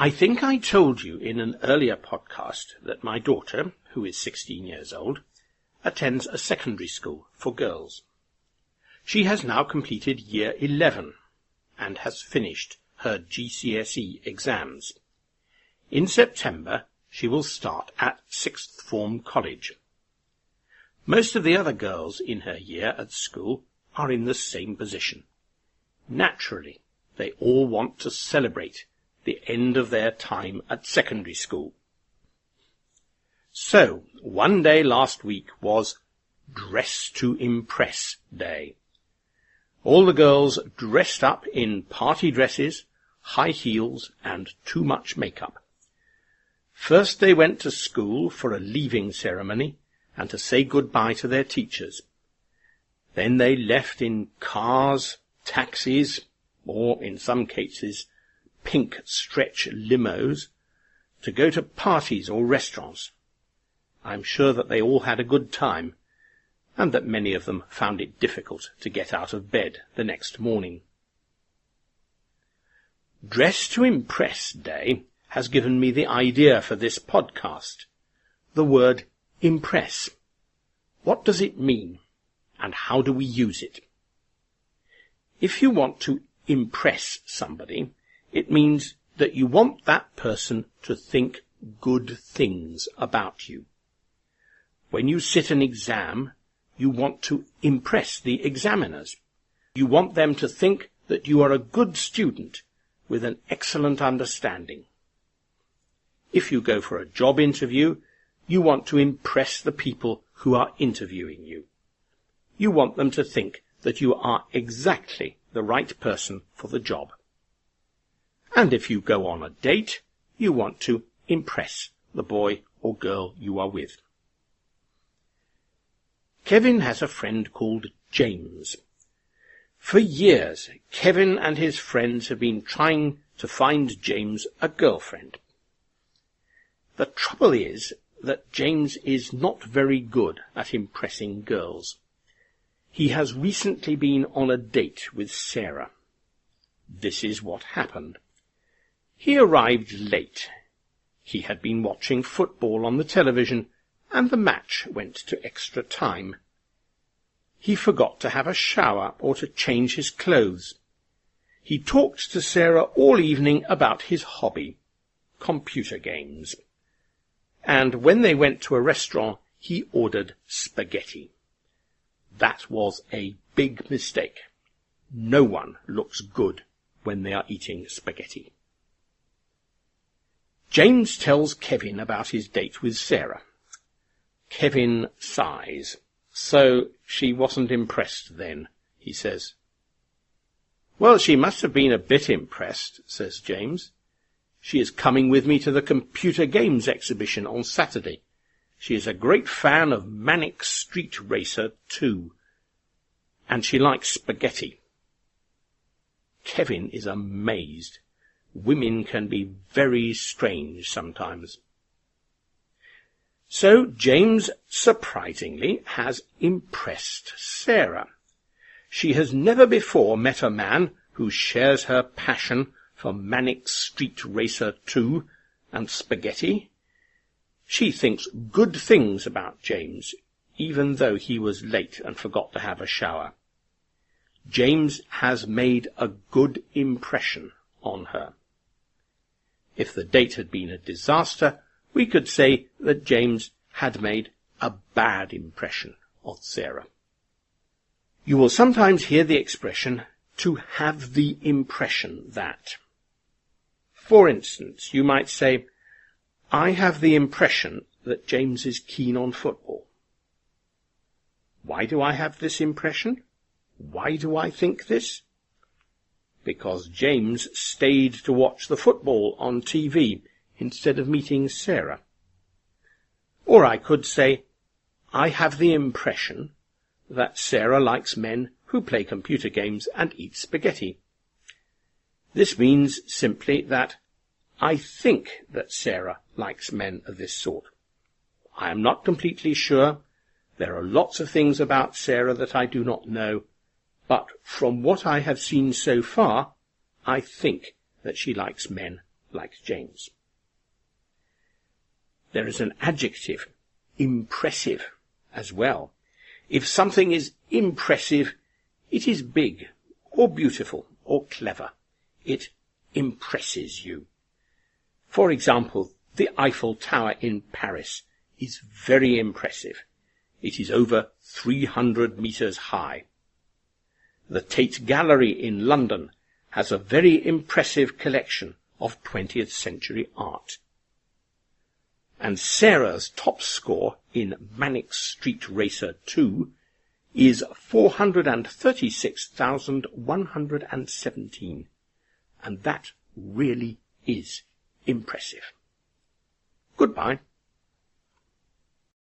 I think I told you in an earlier podcast that my daughter, who is 16 years old, attends a secondary school for girls. She has now completed Year 11 and has finished her GCSE exams. In September, she will start at sixth form college. Most of the other girls in her year at school are in the same position. Naturally, they all want to celebrate the end of their time at secondary school. So, one day last week was Dress to Impress Day. All the girls dressed up in party dresses, high heels, and too much makeup. First they went to school for a leaving ceremony and to say goodbye to their teachers. Then they left in cars, taxis, or in some cases pink stretch limos, to go to parties or restaurants. I'm sure that they all had a good time, and that many of them found it difficult to get out of bed the next morning. Dress to Impress Day has given me the idea for this podcast. The word impress. What does it mean, and how do we use it? If you want to impress somebody, it means that you want that person to think good things about you. When you sit an exam, you want to impress the examiners. You want them to think that you are a good student with an excellent understanding. If you go for a job interview, you want to impress the people who are interviewing you. You want them to think that you are exactly the right person for the job. And if you go on a date, you want to impress the boy or girl you are with. Kevin has a friend called James. For years, Kevin and his friends have been trying to find James a girlfriend. The trouble is that James is not very good at impressing girls. He has recently been on a date with Sarah. This is what happened. He arrived late. He had been watching football on the television, and the match went to extra time. He forgot to have a shower or to change his clothes. He talked to Sarah all evening about his hobby, computer games. And when they went to a restaurant, he ordered spaghetti. That was a big mistake. No one looks good when they are eating spaghetti. James tells Kevin about his date with Sarah. Kevin sighs. So she wasn't impressed then, he says. Well, she must have been a bit impressed, says James. She is coming with me to the computer games exhibition on Saturday. She is a great fan of Manic Street Racer 2, and she likes spaghetti. Kevin is amazed. Women can be very strange sometimes. So James, surprisingly, has impressed Sarah. She has never before met a man who shares her passion for Manic Street Racer 2 and spaghetti. She thinks good things about James, even though he was late and forgot to have a shower. James has made a good impression on her. If the date had been a disaster, we could say that James had made a bad impression on Sarah. You will sometimes hear the expression, to have the impression that. For instance, you might say, I have the impression that James is keen on football. Why do I have this impression? Why do I think this? Because James stayed to watch the football on TV instead of meeting Sarah. Or I could say, I have the impression that Sarah likes men who play computer games and eat spaghetti. This means simply that I think that Sarah likes men of this sort. I am not completely sure. There are lots of things about Sarah that I do not know, but from what I have seen so far, I think that she likes men likes James. There is an adjective, impressive, as well. If something is impressive, it is big, or beautiful, or clever. It impresses you. For example, the Eiffel Tower in Paris is very impressive. It is over 300 meters high. The Tate Gallery in London has a very impressive collection of 20th century art. And Sarah's top score in Manic Street Racer 2 is 436,117. And that really is impressive. Goodbye.